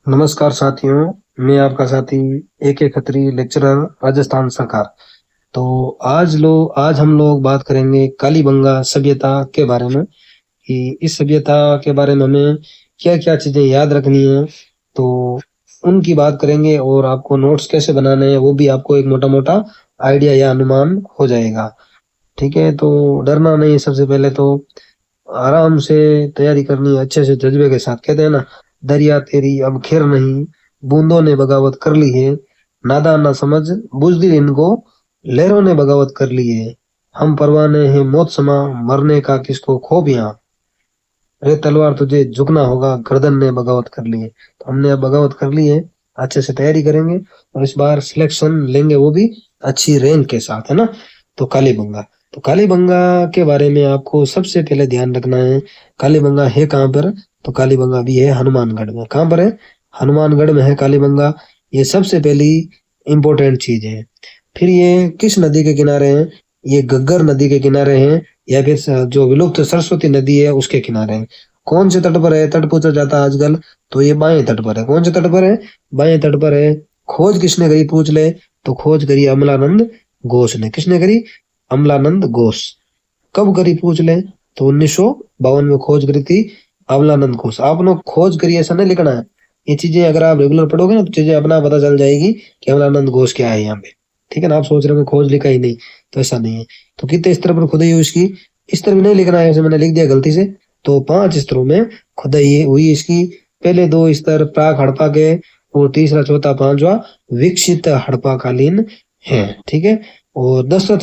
नमस्कार साथियों। मैं आपका साथी AK खत्री लेक्चरर राजस्थान सरकार। तो आज हम लोग बात करेंगे कालीबंगा सभ्यता के बारे में कि इस सभ्यता के बारे में हमें क्या क्या चीजें याद रखनी है। तो उनकी बात करेंगे और आपको नोट्स कैसे बनाने हैं वो भी आपको एक मोटा मोटा आइडिया या अनुमान हो जाएगा। ठीक है, तो डरना नहीं। सबसे पहले तो आराम से तैयारी करनी है, अच्छे से जज्बे के साथ। कहते हैं ना, दरिया तेरी अब खैर नहीं, बूंदों ने बगावत कर ली है, नादान ना समझ बुझदिल इनको, लहरों ने बगावत कर ली है, हम परवाने हैं मौत समा, मरने का किसको खौफ यहाँ, अरे तलवार तुझे झुकना होगा, गर्दन ने बगावत कर ली है। तो हमने अब बगावत कर ली है, अच्छे से तैयारी करेंगे और इस बार सिलेक्शन लेंगे, वो भी अच्छी रैंक के साथ, है ना। तो कालीबंगा, तो कालीबंगा के बारे में आपको सबसे पहले ध्यान रखना है। कालीबंगा है कहाँ पर? तो कालीबंगा भी है हनुमानगढ़ में। कहाँ पर है? हनुमानगढ़ में है कालीबंगा। ये सबसे पहली इंपॉर्टेंट चीज है। फिर ये किस नदी के किनारे है? ये घग्गर नदी के किनारे हैं, या फिर जो विलुप्त सरस्वती नदी है उसके किनारे है। कौन से तट पर है? तट पूछा जाता है आजकल, तो ये बाएं तट पर है। कौन से तट पर है? बाएं तट पर है। खोज किसने करी पूछ ले, तो खोज करी अमलानंद घोष ने। किसने करी? अमलानंद घोष। कब करी पूछ ले, तो 1952 में खोज करी थी अमलानंद घोष। आप लोग खोज करी ऐसा नहीं लिखना है। ये चीजें अगर आप रेगुलर पढ़ोगे ना तो चीजें अपना पता चल जाएगी कि अमलानंद घोष क्या है यहाँ पे। ठीक है ना। आप सोच रहे हो खोज लिखा ही नहीं, तो ऐसा नहीं है। तो कितने स्तर पर खुदाई हुई इसकी? स्तर भी नहीं लिखना है, ऐसे मैंने लिख दिया गलती से। तो 5 स्तरों में खुदाई हुई इसकी। पहले 2 स्तर प्राक हड़प्पा के, और तीसरा चौथा पांचवा विकसित हड़प्पा कालीन है। ठीक है। और दशरथ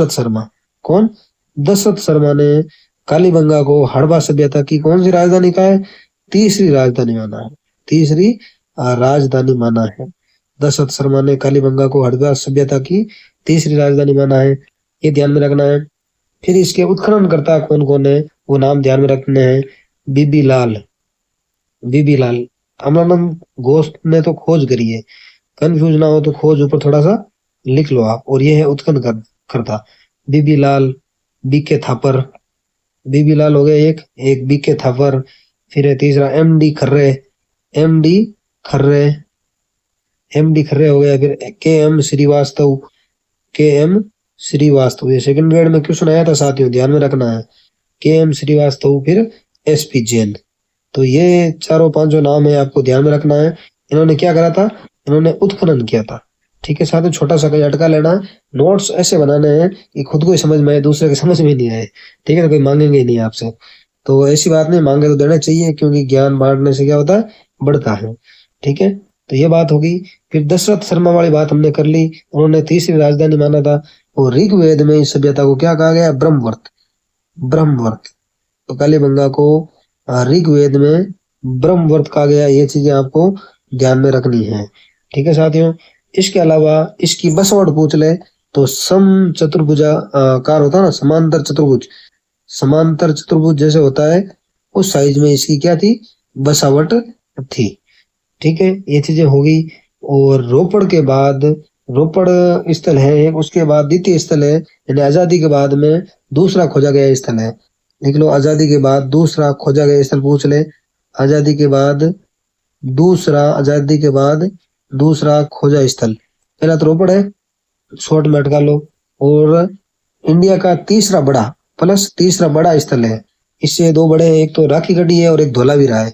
शर्मा, कौन? दशरथ शर्मा ने कालीबंगा को हड़प्पा सभ्यता की कौन सी राजधानी का है? तीसरी राजधानी माना है। तीसरी राजधानी माना है। दशरथ शर्मा ने कालीबंगा को हड़प्पा सभ्यता की तीसरी राजधानी माना है, ये ध्यान में रखना है। फिर इसके उत्खननकर्ता कौन कौन है वो नाम ध्यान में रखने हैं। बीबी लाल, बीबी लाल। अमरानंद घोष ने तो खोज करी है, कंफ्यूज ना हो तो खोज ऊपर थोड़ा सा लिख लो आप। और ये है उत्खनन करता बीबी लाल, बीके थापर। बीबी लाल हो गए एक, एक बीके थापर। फिर है तीसरा MD खर्रे, एमडी खर्रे, MD खर्रे हो गया। फिर KM श्रीवास्तव, KM श्रीवास्तव। ये सेकंड ग्रेड में क्वेश्चन आया था साथियों, ध्यान में रखना है। KM श्रीवास्तव, फिर SP जैन। तो ये चारों पांचों नाम है, आपको ध्यान में रखना है। इन्होंने क्या करा था? इन्होंने उत्खनन किया था। ठीक है साथियों, छोटा सा कहीं अटका लेना है। नोट्स ऐसे बनाने हैं कि खुद को ही समझ में आए, दूसरे के समझ में नहीं आए। ठीक है ना, कोई मांगेंगे ही नहीं आपसे। तो ऐसी बात नहीं, मांगे तो देना चाहिए, क्योंकि ज्ञान बांटने से क्या होता है? बढ़ता है। ठीक है, तो ये बात होगी। फिर दशरथ शर्मा वाली बात हमने कर ली, उन्होंने तीसरी राजधानी माना था। और ऋग्वेद में इस सभ्यता को क्या कहा गया? ब्रह्मवर्त, ब्रह्मवर्त। तो कालीबंगा को ऋग्वेद में ब्रह्मवर्त कहा गया। ये चीजें आपको ध्यान में रखनी है। ठीक है साथियों। इसके अलावा इसकी बसवट पूछ ले तो सम चतुर्भुजा कार होता है ना, समांतर चतुर्भुज, समांतर चतुर्भुज जैसे होता है उस साइज में इसकी क्या थी? बसावट थी। ठीक है, ये चीजें होगी। और रोपड़ के बाद, रोपड़ स्थल है एक, उसके बाद द्वितीय स्थल है, यानी आजादी के बाद में दूसरा खोजा गया स्थल है। लिख लो, आजादी के बाद दूसरा खोजा गया स्थल पूछ ले। आजादी के बाद दूसरा, आजादी के बाद दूसरा खोजा स्थल, पहला तो रोपड़ है, शॉर्ट में अटका लो। और इंडिया का तीसरा बड़ा, प्लस तीसरा बड़ा स्थल है। इससे 2 बड़े हैं, एक तो राखी गढ़ी है और एक धोलावीरा है।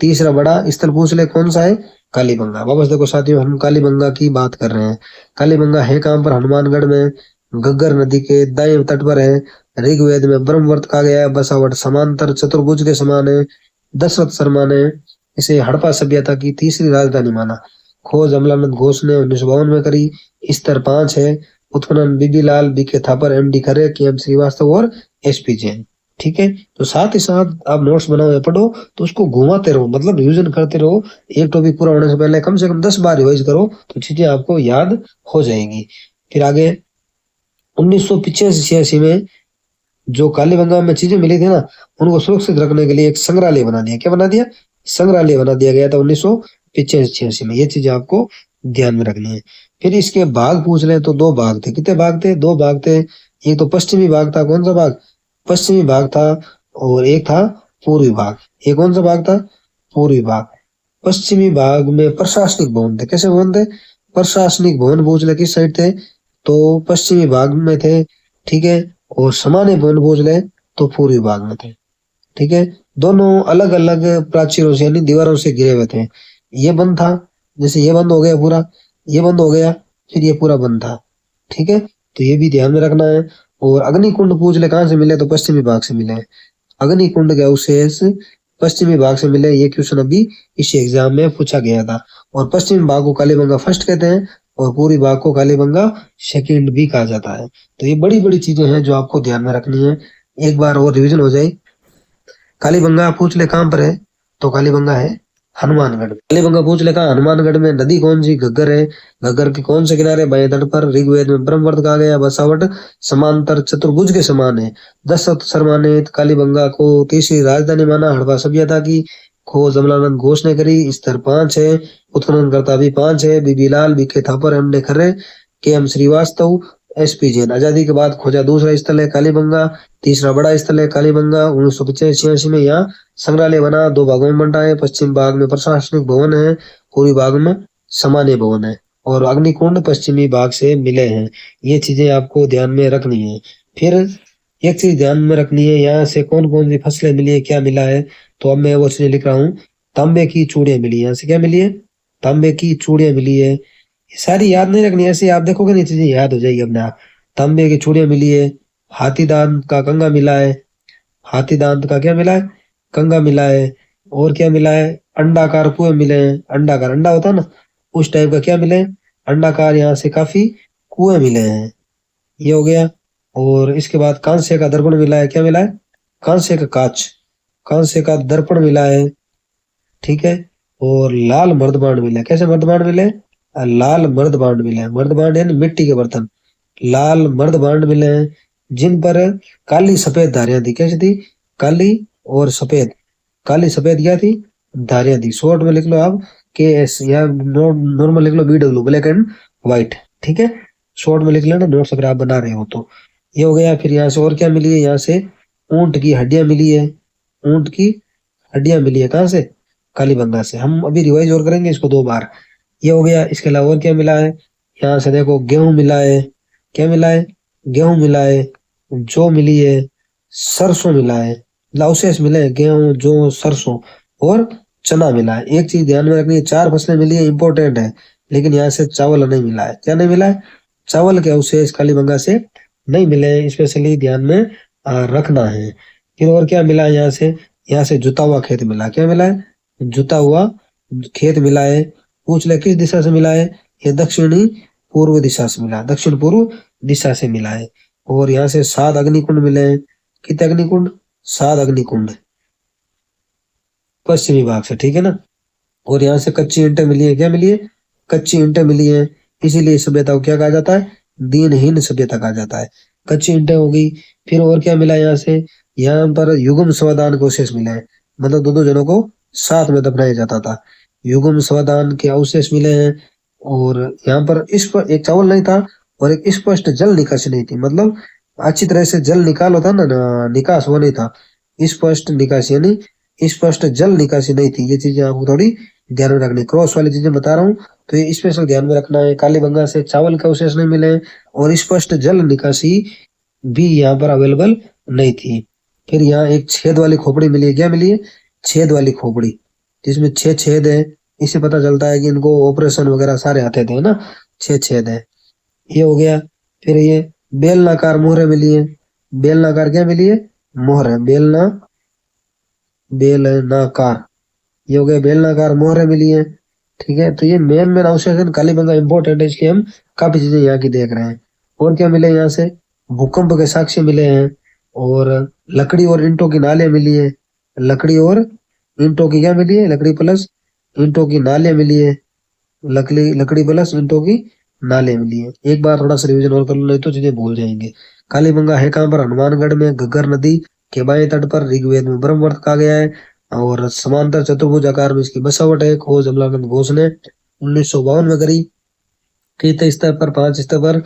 तीसरा बड़ा स्थल पूछ ले कौन सा है? कालीबंगा। वापस देखो साथियों, हम कालीबंगा की बात कर रहे हैं। कालीबंगा है कहाँ पर? हनुमानगढ़ में, घग्गर नदी के दाएं तट पर है। ऋग्वेद में ब्रह्मवर्त कहा गया है। बसावट समांतर चतुर्भुज के समान है। दशरथ शर्मा ने इसे हड़प्पा सभ्यता की तीसरी राजधानी माना। खोज अमलानंद घोष ने 1952 में करी। स्तर 5 है। उत्खनन बीबी लाल, BK थापर, MD खरे, KM श्रीवास्तव और SP जैन। ठीक है, तो साथ ही साथ आप नोट्स बनाओ या पढ़ो तो उसको घुमाते रहो, मतलब रिविजन करते रहो। एक टॉपिक पूरा होने से पहले कम से कम 10 बार रिवाइज करो, तो चीजें आपको याद हो जाएंगी। फिर आगे 1985-86 में जो कालीबंगा में चीजें मिली थी ना, उनको सुरक्षित रखने के लिए एक संग्रहालय बना दिया। क्या बना दिया? संग्रहालय बना दिया गया था 1985-86 में। ये चीजें आपको ध्यान में रखनी है। फिर इसके भाग पूछ ले तो 2 भाग थे। कितने भाग थे? 2 भाग थे। एक तो पश्चिमी भाग था। कौन सा भाग? पश्चिमी भाग था। और एक था पूर्वी भाग। ये कौन सा भाग था? पूर्वी भाग। पश्चिमी भाग में प्रशासनिक भवन थे। कैसे भवन थे? प्रशासनिक भवन भोजले किस साइड थे? तो पश्चिमी भाग में थे, ठीक है। और सामान्य भवन भोजले तो पूर्वी भाग में थे, ठीक है। दोनों अलग अलग प्राचीरों से यानी दीवारों से घिरे हुए थे। ये बंद था, जैसे ये बंद हो गया पूरा, ये बंद हो गया, फिर ये पूरा बंद था, ठीक है। तो ये भी ध्यान में रखना है। और अग्निकुंड पूजले कहाँ से मिले? तो पश्चिमी भाग से मिले। अग्निकुंड के अवशेष पश्चिमी भाग से मिले। ये क्वेश्चन अभी इसी एग्जाम में पूछा गया था। और पश्चिमी भाग को कालीबंगा फर्स्ट कहते हैं और पूर्वी भाग को कालीबंगा सेकंड भी कहा जाता है। तो ये बड़ी बड़ी चीजें हैं जो आपको ध्यान में रखनी है। एक बार और रिविजन हो जाए। कालीबंगा पूछ ले कहाँ पर है? तो कालीबंगा है हनुमानगढ़। कालीबंगा पूछ ले कहाँ? हनुमानगढ़ में। नदी कौन सी? घग्गर है। घग्गर के कौन से किनारे? बाएं तट पर। ऋग्वेद में ब्रह्मवर्त कहा गया। बसावट समांतर चतुर्भुज के समान है। दशरथ शर्मा ने कालीबंगा को तीसरी राजधानी माना हड़प्पा सभ्यता की। खोज अमलानंद घोष ने करी। स्तर 5 है। उत्खननकर्ता भी 5 है। BB Lal, BK Thapar, M D Khare, K M Srivastava, S P Jain. आजादी के बाद खोजा दूसरा स्थल है कालीबंगा। तीसरा बड़ा स्थल है कालीबंगा। 1985 में यहाँ संग्रहालय बना। 2 भागों में बंटा है। पश्चिम भाग में प्रशासनिक भवन है, पूर्वी भाग में सामान्य भवन है। और अग्निकुंड पश्चिमी भाग से मिले हैं। ये चीजें आपको ध्यान में रखनी है। फिर एक चीज ध्यान में रखनी है, यहाँ से कौन कौन सी फसलें मिली है, क्या मिला है। तो अब मैं वो चीजें लिख रहा हूँ। तांबे की चूड़ियां मिली, यहाँ से क्या मिली है? तांबे की चूड़ियां मिली है। ये सारी याद नहीं रखनी, ऐसे आप देखोगे नहीं चीजें याद हो जाएगी अपने आप। तांबे की चूड़ियां मिली है। हाथी दांत का कंगा मिला है। हाथी दांत का क्या मिला है? कंगा मिला है। और क्या मिला है? अंडाकार कुएं मिले हैं। अंडाकार अंडा होता है ना, उस टाइप का क्या मिले? अंडाकार यहाँ से काफी कुएं मिले हैं। ये हो गया। और इसके बाद कांस्य का दर्पण मिला है। क्या मिला है? कांस्य का कांच, कांस्य का दर्पण मिला है, ठीक है। और लाल मर्दबाण मिला है। कैसे मर्दबाण मिले? लाल मर्दबाण मिले हैं। मर्दबाण यानी मिट्टी के बर्तन। लाल मर्दबाण मिले हैं जिन पर काली सफेद धारियां थी। कैसी थी? काली और सफेद। काली सफेद क्या थी? धारियां थी। शॉर्ट में लिख लो आप के एस, या नॉर्मल लिख लो BW, ब्लैक एंड व्हाइट, ठीक है। शॉर्ट में लिख लेना नोट्स अगर आप बना रहे हो तो। ये हो गया। फिर यहाँ से और क्या मिली है? यहाँ से ऊंट की हड्डियां मिली है। ऊंट की हड्डियां मिली है कहाँ से? कालीबंगा से। हम अभी रिवाइज और करेंगे इसको 2 बार। ये हो गया। इसके अलावा और क्या मिला है? यहाँ से देखो गेहूं मिला है। क्या मिला है? गेहूं मिला है। जौ मिली है। सरसों मिला है। लाउसेस मिले हैं, गेहूं, जौ, सरसों और चना मिला है। एक चीज ध्यान में रखनी है, 4 फसलें मिली है, इंपॉर्टेंट है। लेकिन यहाँ से चावल नहीं मिला है। क्या नहीं मिला है? चावल के अवशेष कालीबंगा से नहीं मिले हैं, स्पेशली ध्यान में रखना है। फिर और क्या मिला है? यहाँ से जुता हुआ खेत मिला। क्या मिला है? जुता हुआ खेत मिला है। पूछ ले किस दिशा से मिला है? ये दक्षिणी पूर्व दिशा से मिला, दक्षिण पूर्व दिशा से मिला है। और यहाँ से 7 अग्निकुंड मिले हैं। कितने अग्निकुंड? 7 अग्निकुंड पश्चिमी भाग से, ठीक है ना। और यहाँ से कच्ची ईंटें मिली है। क्या मिली है? कच्ची ईंटें मिली है। इसीलिए सभ्यता को क्या कहा जाता है? दीनहीन सभ्यता कहा जाता है। कच्ची ईंटें हो गई। फिर और क्या मिला यहाँ से? यहाँ पर युगम स्वादान के अवशेष मिले हैं। मतलब दो जनों को साथ में दफनाया जाता था। युगम स्वादान के अवशेष मिले हैं। और यहाँ पर इस पर एक चावल नहीं था और एक स्पष्ट जल निकासी नहीं थी। मतलब अच्छी तरह से जल निकाल होता ना, निकास वो नहीं था। स्पष्ट निकासी यानी स्पष्ट जल निकासी नहीं थी। ये चीजें आपको थोड़ी ध्यान में रखनी। क्रॉस वाली चीजें बता रहा हूँ तो ये स्पेशल ध्यान में रखना है। कालीबंगा से चावल के अवशेष नहीं मिले और स्पष्ट जल निकासी भी यहाँ पर अवेलेबल नहीं थी। फिर यहाँ एक छेद वाली खोपड़ी मिली है। क्या मिली है? छेद वाली खोपड़ी, जिसमें 6 छेद है। इससे पता चलता है कि इनको ऑपरेशन वगैरह सारे आते थे ना। 6 छेद है। ये हो गया। फिर ये बेलनाकार मोहरें मिली है। बेलनाकार क्या मिली है? मोहर, बेलना, बेलनाकार। ये हो गया बेलनाकार मोहरें मिली है, ठीक है। तो ये मेन मेन अवशेष कालीबंगा इंपॉर्टेंट है, इसकी हम काफी चीजें यहाँ की देख रहे हैं। और क्या मिले यहाँ से? भूकंप के साक्ष्य मिले हैं। और लकड़ी और ईंटों की नाले मिली है। लकड़ी और ईंटों की क्या मिली है? लकड़ी प्लस ईंटों की नाले मिली है। लकड़ी लकड़ी प्लस ईंटों की नाले मिली है। एक बार थोड़ा सा रिविजन और कर लो, नहीं तो चीजें भूल जाएंगे। कालीबंगा है कहाँ पर? हनुमानगढ़ में, घग्गर नदी के बाएं तट पर। ऋग्वेद में ब्रह्मवर्त कहा गया है। और समांतर चतुर्भुज आकार में इसकी बसावट है। खोज अमलानंद घोष ने 1952 में करी। कितने स्तर पर? 5 स्तर पर।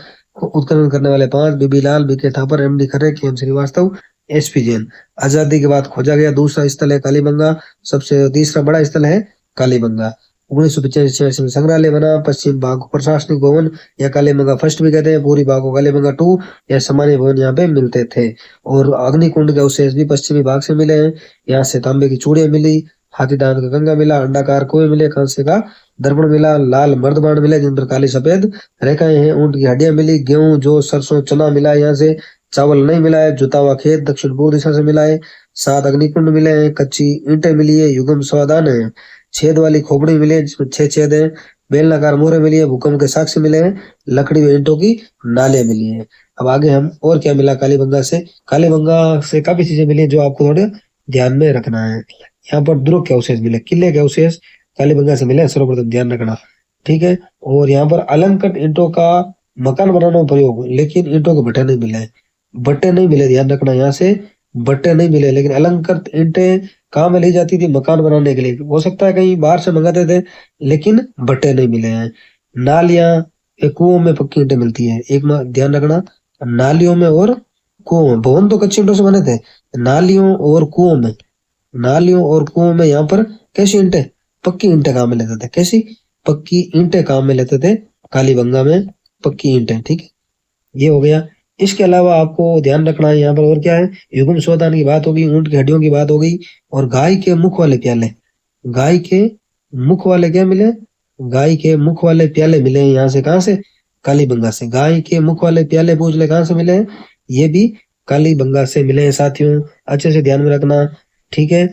उत्खनन करने वाले 5: BB Lal, BK Thapar, M D Khare, K M Srivastava, S P Jain. आजादी के बाद खोजा गया दूसरा स्थल है कालीबंगा। सबसे तीसरा बड़ा स्थल है कालीबंगा। 1985 में संग्रहालय बना। पश्चिम भाग को प्रशासनिक भवन या कालीबंगा फर्स्ट भी कहते हैं, पूरी भाग को कालीबंगा टू या सामान्य भवन यहाँ पे मिलते थे। और अग्निकुंड के अवशेष भी पश्चिमी भाग से मिले हैं। यहाँ से तांबे की चूड़ियां मिली, हाथी दांत का कंगा मिला, अंडाकार कुएं मिले, कांसे का दर्पण मिला, लाल मर्दबाण मिले जिन पर काली सफेद रेखाएं हैं, ऊंट की हड्डियां मिली, गेहूं जौ सरसों चना मिला है यहाँ से, चावल नहीं मिला है, जुता हुआ खेत दक्षिण पूर्व दिशा से मिला है, 7 अग्निकुंड मिले हैं, कच्ची ईंटें मिली है, युगम स्वादान है, छेद वाली खोपड़ी मिली है जिसमें 6 छेद है, बेलनाकार मोहरें मिली है, भूकंप के साक्ष्य मिले हैं, लकड़ी व ईंटों की नालियां मिली है। अब आगे हम और क्या मिला कालीबंगा से। कालीबंगा से काफी चीजें मिली हैं जो आपको थोड़े ध्यान में रखना है। यहाँ पर दुर्ग के अवशेष मिले, किले के अवशेष कालीबंगा से मिले, सर्वप्रथम ध्यान रखना, ठीक है। और यहाँ पर अलंकृत ईंटों का मकान बनाने में प्रयोग, लेकिन ईंटों के भट्टे नहीं मिले, बट्टे नहीं मिले, ध्यान रखना यहाँ से, बट्टे नहीं मिले, लेकिन अलंकृत ईंटें काम में ली जाती थी मकान बनाने के लिए, हो सकता है कहीं बाहर से मंगाते थे, लेकिन बट्टे नहीं मिले हैं। नालियां, कुओं में पक्की ईंटें मिलती है, एक ध्यान रखना, नालियों में और कुओं में। भवन तो कच्ची ईंटों से बने थे, नालियों और कुओं में, नालियों और कुओं में यहाँ पर कैसी ईंटें, पक्की ईंटें काम में लेते थे, कैसी पक्की ईंटें काम में लेते थे कालीबंगा में, पक्की ईंटें, ठीक है, ये हो गया। इसके अलावा आपको ध्यान रखना है यहाँ पर और क्या है, युग्म स्वदान की बात होगी, ऊंट की हड्डियों की बात हो गई, और गाय के मुख वाले प्याले, गाय के मुख वाले क्या मिले, गाय के मुख वाले प्याले मिले हैं यहाँ से, कहाँ से, कालीबंगा से। गाय के मुख वाले प्याले पूछ ले कहाँ से मिले हैं, ये भी कालीबंगा से मिले हैं साथियों, अच्छे से ध्यान में रखना, ठीक है।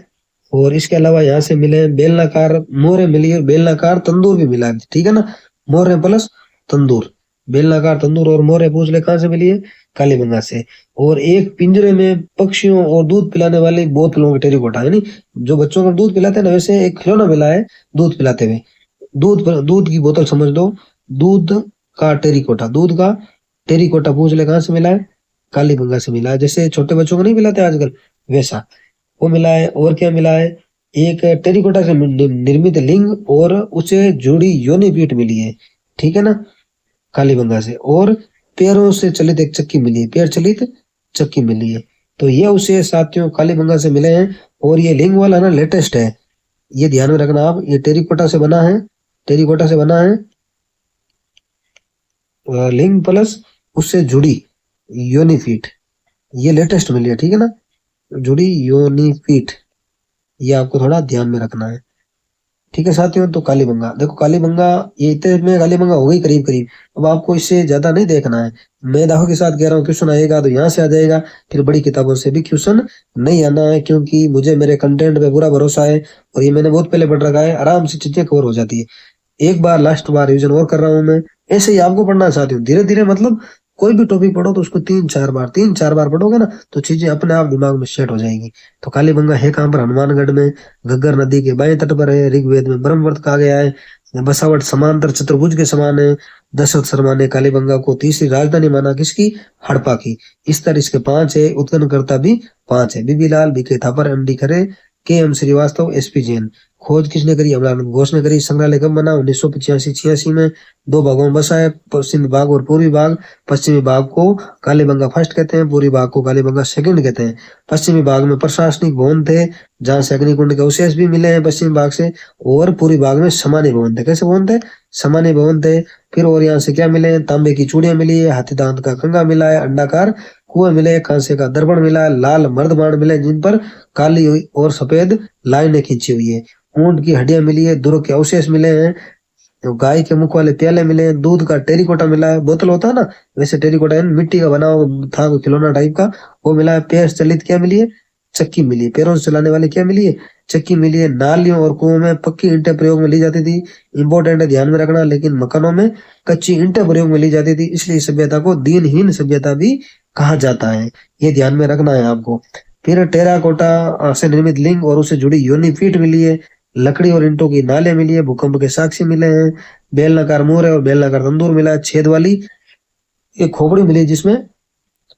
और इसके अलावा यहाँ से मिले हैं बेलनाकार मोहरें मिली और बेलनाकार तंदूर भी मिला है, ठीक है ना, मोहरें प्लस तंदूर, बेलनाकार तंदूर और मोहरें पूछ ले कहाँ से मिली है, कालीबंगा से। और एक पिंजरे में पक्षियों और दूध पिलाने वाली बोतलों की टेरिकोटा, यानी जो बच्चों को दूध पिलाते हैं ना, वैसे एक खिलौना मिला है दूध पिलाते हुए, दूध की बोतल समझ लो, दूध का टेरिकोटा, दूध का टेरिकोटा पूछ ले कहाँ से मिला है, कालीबंगा से मिला है। जैसे छोटे बच्चों को नहीं पिलाते आजकल, वैसा वो मिला है। और क्या मिला है, एक टेरिकोटा से निर्मित लिंग और उसे जुड़ी योनि पीठ मिली है, ठीक है ना, कालीबंगा से। और पैरों से चलित एक चक्की मिली है, पैर चलित चक्की मिली है। तो ये उसे साथियों कालीबंगा से मिले हैं। और ये लिंग वाला ना लेटेस्ट है, ये ध्यान में रखना आप, ये टेरिकोटा से बना है, टेरिकोटा से बना है, लिंग प्लस उससे जुड़ी योनि पीठ, ये लेटेस्ट मिली है, ठीक है ना, जुड़ी योनि पीठ, ये आपको थोड़ा ध्यान में रखना है, ठीक है साथियों। तो कालीबंगा देखो, कालीबंगा ये इतने में कालीबंगा हो गई करीब करीब, अब आपको इससे ज्यादा नहीं देखना है, मैं दावों के साथ कह रहा हूँ, क्वेश्चन आएगा तो यहाँ से आ जाएगा, फिर बड़ी किताबों से भी क्वेश्चन नहीं आना है, क्योंकि मुझे मेरे कंटेंट पे पूरा भरोसा है और ये मैंने बहुत पहले पढ़ रखा है, आराम से चीजें कवर हो जाती है। एक बार लास्ट बार रिविजन और कर रहा हूँ मैं, ऐसे ही आपको पढ़ना चाहती हूँ धीरे धीरे, मतलब कोई भी टॉपिक पढ़ो तो उसको 3-4 बार पढ़ोगे ना, तो चीजें अपने आप दिमाग में सेट हो जाएगी। तो कालीबंगा है कहाँ पर, हनुमानगढ़ में, घग्गर नदी के बाएं तट पर है, ऋग्वेद में ब्रह्मवर्त कहा गया है, बसावट समांतर चतुर्भुज के समान है। दशरथ शर्मा ने कालीबंगा को तीसरी राजधानी माना, किसकी, हड़प्पा की। स्तर इसके 5 है, उत्खननकर्ता भी 5 है, BB Lal, BK Thapar, MD खरे, K M Srivastava, SP Jain. खोज किसने करी, अमरानंद घोष ने करी। संग्रहालय कब बना, 1985-86 में। 2 भागों में बसा है, पश्चिमी भाग और पूर्वी भाग। पश्चिमी भाग को कालीबंगा फर्स्ट कहते हैं, पूर्वी भाग को कालीबंगा सेकंड कहते हैं। पश्चिमी भाग में प्रशासनिक भवन थे, जहां से अग्निकुंड के अवशेष भी मिले हैं पश्चिमी भाग से। और पूर्वी भाग में सामान्य भवन थे, कैसे भवन थे, सामान्य भवन थे। फिर और यहाँ से क्या मिले हैं, तांबे की चूड़ियां मिली है, हाथी दांत का कंगा मिला है, अंडाकार कुएं मिले, कांसे का दर्पण मिला है, लाल मर्दबाण मिले जिन पर काली और सफेद लाइनें खींची हुई है। ऊंट की हड्डियां मिली है, दुर्ग के अवशेष मिले हैं, तो गाय के मुख वाले प्याले मिले हैं, दूध का टेरिकोटा मिला है, बोतल होता है ना वैसे टेरिकोटा मिट्टी का बना हुआ था, कोई खिलौना टाइप का, वो मिला है। पैर चलित क्या मिली है, चक्की मिली है, पैरों से चलाने वाली क्या मिली है, चक्की मिली है। नालियों और कुओं में पक्की ईंटें प्रयोग में ली जाती थी, इंपॉर्टेंट है ध्यान में रखना। लेकिन मकानों में कच्ची ईंटें प्रयोग में ली जाती थी, इसलिए इस सभ्यता को दीनहीन सभ्यता भी कहा जाता है, ये ध्यान में रखना है आपको। फिर टेराकोटा से निर्मित लिंग और उससे जुड़ी योनि पीठ मिली है, लकड़ी और ईंटों की नाले मिली है, भूकंप के साक्ष्य मिले हैं, बेलनाकार मोहर और बेलनाकार तंदूर मिला है, छेद वाली एक खोपड़ी मिली है जिसमें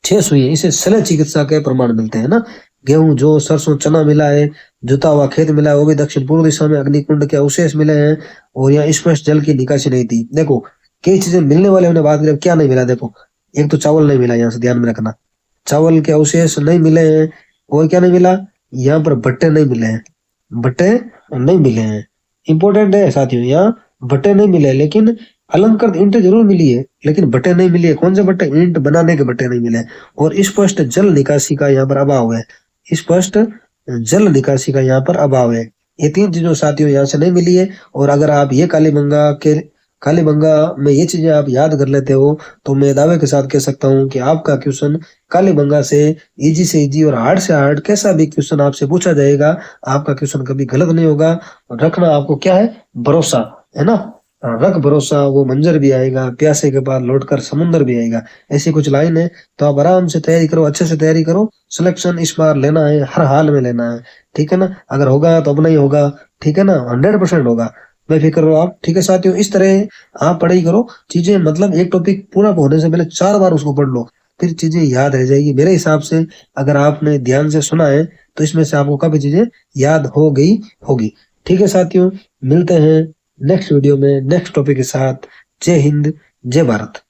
6 सुई है, इसे शल्य चिकित्सा के प्रमाण मिलते हैं ना। गेहूं जौ सरसों चना मिला है, जुता हुआ खेत मिला है, वो भी दक्षिण पूर्व दिशा में। अग्निकुंड के अवशेष मिले हैं और यहाँ स्पष्ट जल की निकासी नहीं थी। देखो कई चीजें मिलने वाले हमने बात करी, क्या नहीं मिला, देखो एक तो चावल नहीं मिला, यहाँ से ध्यान में रखना, चावल के अवशेष नहीं मिले हैं। और क्या नहीं मिला, यहाँ पर बट्टे नहीं मिले हैं, बट्टे नहीं मिले हैं, इंपॉर्टेंट है साथियों, यहाँ बटे नहीं मिले लेकिन अलंकृत ईंट जरूर मिली है, लेकिन बटे नहीं मिली है। कौन से बटे? ईंट बनाने के बटे नहीं मिले। और स्पष्ट जल निकासी का यहाँ पर अभाव है, स्पष्ट जल निकासी का यहाँ पर अभाव है। ये तीन चीजों साथियों यहाँ से नहीं मिली है। और अगर आप ये कालीबंगा में ये चीजें आप याद कर लेते हो तो मैं दावे के साथ कह सकता हूँ कि आपका क्वेश्चन कालीबंगा से इजी और हार्ड से हार्ड कैसा भी क्वेश्चन आपसे पूछा जाएगा, आपका क्वेश्चन कभी गलत नहीं होगा। और रखना आपको क्या है? भरोसा, है ना। रख भरोसा, वो मंजर भी आएगा, प्यासे के बाद लौटकर समुंदर भी आएगा। ऐसी कुछ लाइन है। तो आप आराम से तैयारी करो, अच्छे से तैयारी करो। सिलेक्शन इस बार लेना है, हर हाल में लेना है, ठीक है ना। अगर होगा तो अपना ही होगा, ठीक है ना, 100% होगा, बेफिक्र रहो आप, ठीक है साथियों। इस तरह आप पढ़ाई करो चीजें, मतलब एक टॉपिक पूरा होने से पहले 4 बार उसको पढ़ लो, फिर चीजें याद रह जाएगी। मेरे हिसाब से अगर आपने ध्यान से सुना है तो इसमें से आपको काफी चीजें याद हो गई होगी, ठीक है साथियों। मिलते हैं नेक्स्ट वीडियो में नेक्स्ट टॉपिक के साथ। जय हिंद, जय भारत।